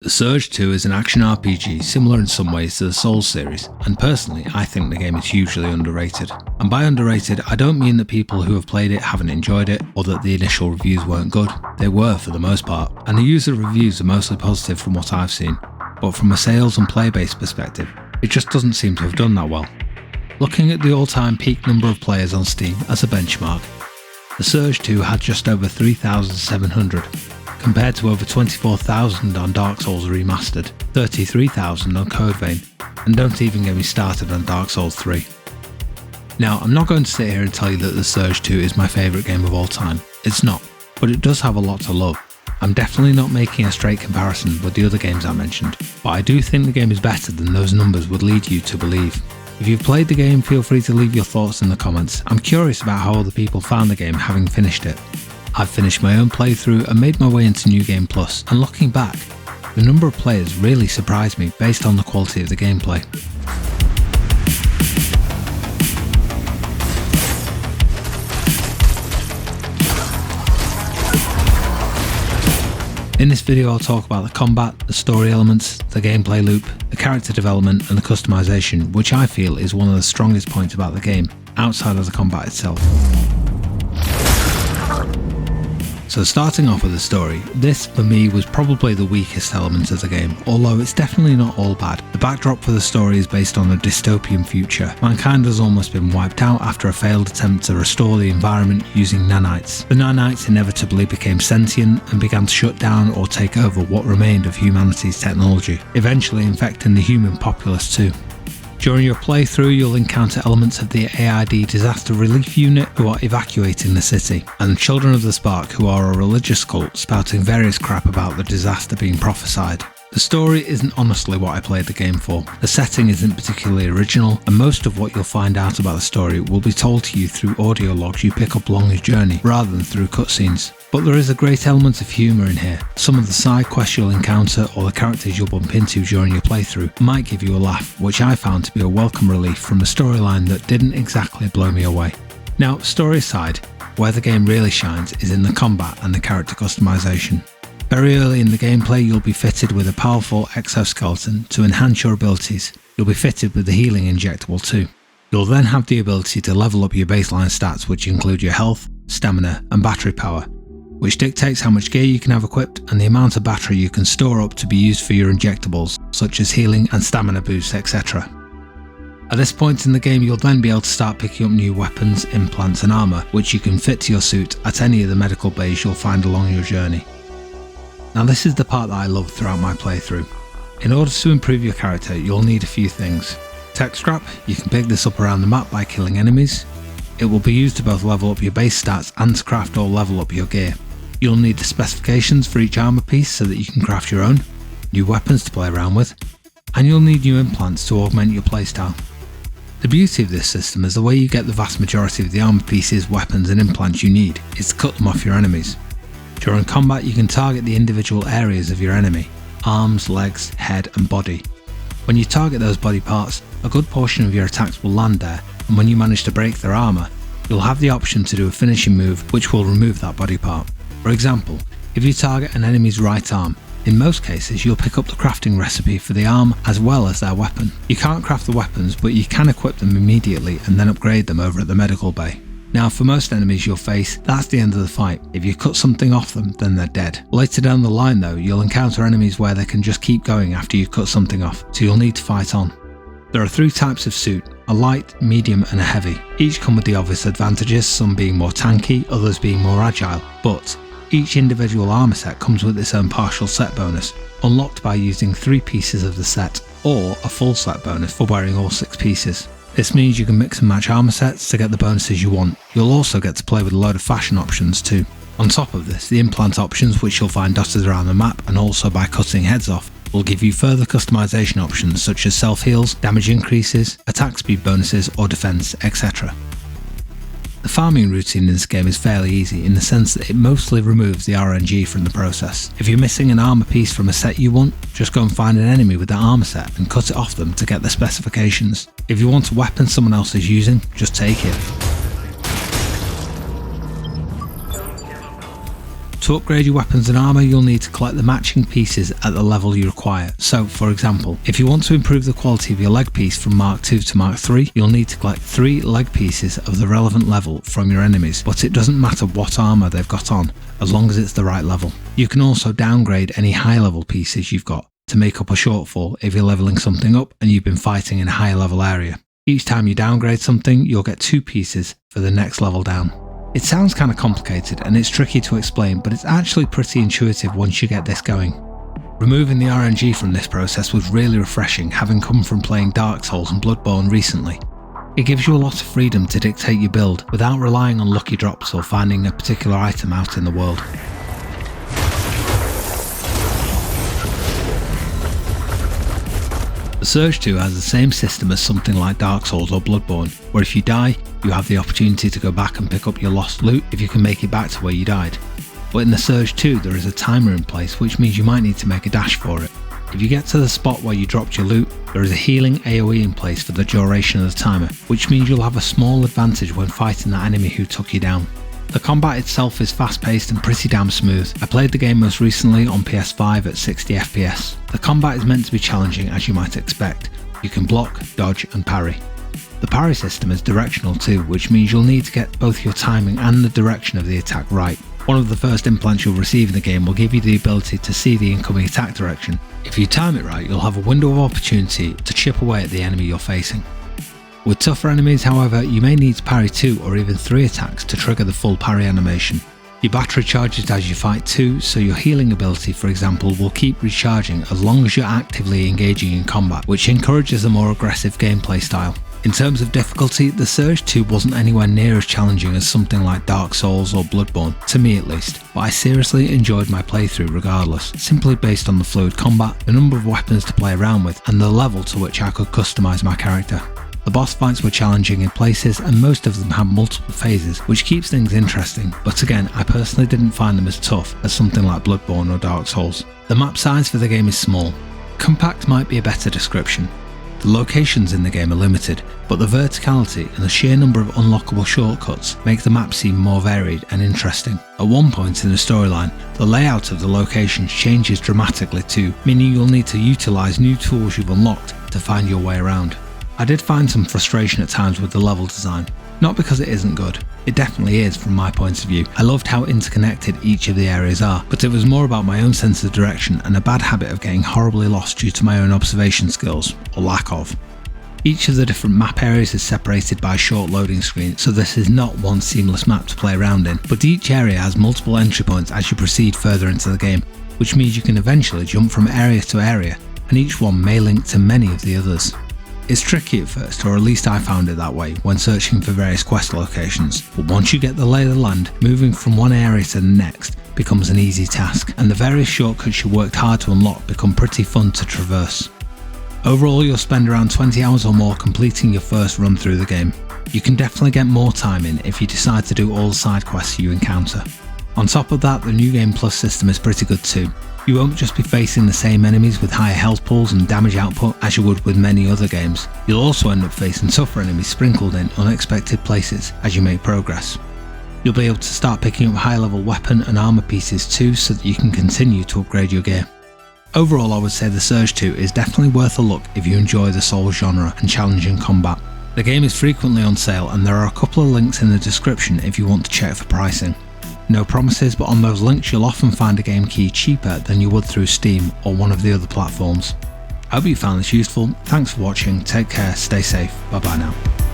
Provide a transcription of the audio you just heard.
The Surge 2 is an action RPG similar in some ways to the Souls series, and personally I think the game is hugely underrated. And by underrated, I don't mean that people who have played it haven't enjoyed it, or that the initial reviews weren't good. They were for the most part, and the user reviews are mostly positive from what I've seen, but from a sales and play-based perspective, it just doesn't seem to have done that well. Looking at the all-time peak number of players on Steam as a benchmark, The Surge 2 had just over 3,700, compared to over 24,000 on Dark Souls Remastered, 33,000 on Code Vein, and don't even get me started on Dark Souls 3. Now, I'm not going to sit here and tell you that The Surge 2 is my favourite game of all time. It's not, but it does have a lot to love. I'm definitely not making a straight comparison with the other games I mentioned, but I do think the game is better than those numbers would lead you to believe. If you've played the game, feel free to leave your thoughts in the comments. I'm curious about how other people found the game having finished it. I've finished my own playthrough and made my way into New Game Plus, and looking back, the number of players really surprised me based on the quality of the gameplay. In this video I'll talk about the combat, the story elements, the gameplay loop, the character development and the customization, which I feel is one of the strongest points about the game, outside of the combat itself. So starting off with the story, this for me was probably the weakest element of the game, although it's definitely not all bad. The backdrop for the story is based on a dystopian future. Mankind has almost been wiped out after a failed attempt to restore the environment using nanites. The nanites inevitably became sentient and began to shut down or take over what remained of humanity's technology, eventually infecting the human populace too. During your playthrough, you'll encounter elements of the AID Disaster Relief Unit who are evacuating the city, and the Children of the Spark who are a religious cult spouting various crap about the disaster being prophesied. The story isn't honestly what I played the game for. The setting isn't particularly original, and most of what you'll find out about the story will be told to you through audio logs you pick up along your journey, rather than through cutscenes. But there is a great element of humour in here. Some of the side quests you'll encounter or the characters you'll bump into during your playthrough might give you a laugh, which I found to be a welcome relief from a storyline that didn't exactly blow me away. Now, story aside, where the game really shines is in the combat and the character customization. Very early in the gameplay you'll be fitted with a powerful exoskeleton to enhance your abilities. You'll be fitted with the healing injectable too. You'll then have the ability to level up your baseline stats, which include your health, stamina and battery power, which dictates how much gear you can have equipped and the amount of battery you can store up to be used for your injectables, such as healing and stamina boosts, etc. At this point in the game you'll then be able to start picking up new weapons, implants and armour, which you can fit to your suit at any of the medical bays you'll find along your journey. Now this is the part that I loved throughout my playthrough. In order to improve your character you'll need a few things. Tech scrap, you can pick this up around the map by killing enemies. It will be used to both level up your base stats and to craft or level up your gear. You'll need the specifications for each armour piece so that you can craft your own, new weapons to play around with, and you'll need new implants to augment your playstyle. The beauty of this system is the way you get the vast majority of the armour pieces, weapons and implants you need is to cut them off your enemies. During combat you can target the individual areas of your enemy, arms, legs, head and body. When you target those body parts, a good portion of your attacks will land there, and when you manage to break their armour, you'll have the option to do a finishing move which will remove that body part. For example, if you target an enemy's right arm, in most cases you'll pick up the crafting recipe for the arm as well as their weapon. You can't craft the weapons, but you can equip them immediately and then upgrade them over at the medical bay. Now for most enemies you'll face, that's the end of the fight. If you cut something off them, then they're dead. Later down the line though, you'll encounter enemies where they can just keep going after you cut something off, so you'll need to fight on. There are 3 types of suit, a light, medium and a heavy. Each come with the obvious advantages, some being more tanky, others being more agile, but each individual armour set comes with its own partial set bonus, unlocked by using 3 pieces of the set, or a full set bonus for wearing all 6 pieces. This means you can mix and match armour sets to get the bonuses you want. You'll also get to play with a load of fashion options too. On top of this, the implant options, which you'll find dotted around the map and also by cutting heads off, will give you further customization options such as self heals, damage increases, attack speed bonuses or defense, etc. The farming routine in this game is fairly easy in the sense that it mostly removes the RNG from the process. If you're missing an armour piece from a set you want, just go and find an enemy with that armour set and cut it off them to get the specifications. If you want a weapon someone else is using, just take it. To upgrade your weapons and armour, you'll need to collect the matching pieces at the level you require. So, for example, if you want to improve the quality of your leg piece from Mark II to Mark III, you'll need to collect 3 leg pieces of the relevant level from your enemies, but it doesn't matter what armour they've got on, as long as it's the right level. You can also downgrade any high level pieces you've got to make up a shortfall if you're levelling something up and you've been fighting in a higher level area. Each time you downgrade something, you'll get 2 pieces for the next level down. It sounds kind of complicated and it's tricky to explain, but it's actually pretty intuitive once you get this going. Removing the RNG from this process was really refreshing, having come from playing Dark Souls and Bloodborne recently. It gives you a lot of freedom to dictate your build without relying on lucky drops or finding a particular item out in the world. The Surge 2 has the same system as something like Dark Souls or Bloodborne, where if you die, you have the opportunity to go back and pick up your lost loot if you can make it back to where you died. But in the Surge 2 there is a timer in place, which means you might need to make a dash for it. If you get to the spot where you dropped your loot, there is a healing AoE in place for the duration of the timer, which means you'll have a small advantage when fighting that enemy who took you down. The combat itself is fast paced and pretty damn smooth. I played the game most recently on PS5 at 60 FPS. The combat is meant to be challenging, as you might expect. You can block, dodge and parry. The parry system is directional too, which means you'll need to get both your timing and the direction of the attack right. One of the first implants you'll receive in the game will give you the ability to see the incoming attack direction. If you time it right, you'll have a window of opportunity to chip away at the enemy you're facing. With tougher enemies, however, you may need to parry 2 or even 3 attacks to trigger the full parry animation. Your battery charges as you fight too, so your healing ability, for example, will keep recharging as long as you're actively engaging in combat, which encourages a more aggressive gameplay style. In terms of difficulty, the Surge 2 wasn't anywhere near as challenging as something like Dark Souls or Bloodborne, to me at least, but I seriously enjoyed my playthrough regardless, simply based on the fluid combat, the number of weapons to play around with, and the level to which I could customise my character. The boss fights were challenging in places and most of them had multiple phases, which keeps things interesting, but again I personally didn't find them as tough as something like Bloodborne or Dark Souls. The map size for the game is small. Compact might be a better description. The locations in the game are limited, but the verticality and the sheer number of unlockable shortcuts make the map seem more varied and interesting. At one point in the storyline, the layout of the locations changes dramatically too, meaning you'll need to utilise new tools you've unlocked to find your way around. I did find some frustration at times with the level design, not because it isn't good, it definitely is from my point of view. I loved how interconnected each of the areas are, but it was more about my own sense of direction and a bad habit of getting horribly lost due to my own observation skills, or lack of. Each of the different map areas is separated by a short loading screen, so this is not one seamless map to play around in, but each area has multiple entry points as you proceed further into the game, which means you can eventually jump from area to area, and each one may link to many of the others. It's tricky at first, or at least I found it that way when searching for various quest locations, but once you get the lay of the land, moving from one area to the next becomes an easy task, and the various shortcuts you worked hard to unlock become pretty fun to traverse. Overall, you'll spend around 20 hours or more completing your first run through the game. You can definitely get more time in if you decide to do all the side quests you encounter. On top of that, the New Game Plus system is pretty good too. You won't just be facing the same enemies with higher health pools and damage output as you would with many other games. You'll also end up facing tougher enemies sprinkled in unexpected places as you make progress. You'll be able to start picking up high level weapon and armour pieces too, so that you can continue to upgrade your gear. Overall, I would say the Surge 2 is definitely worth a look if you enjoy the Souls genre and challenging combat. The game is frequently on sale and there are a couple of links in the description if you want to check for pricing. No promises, but on those links you'll often find a game key cheaper than you would through Steam or one of the other platforms. I hope you found this useful. Thanks for watching, take care, stay safe, bye bye now.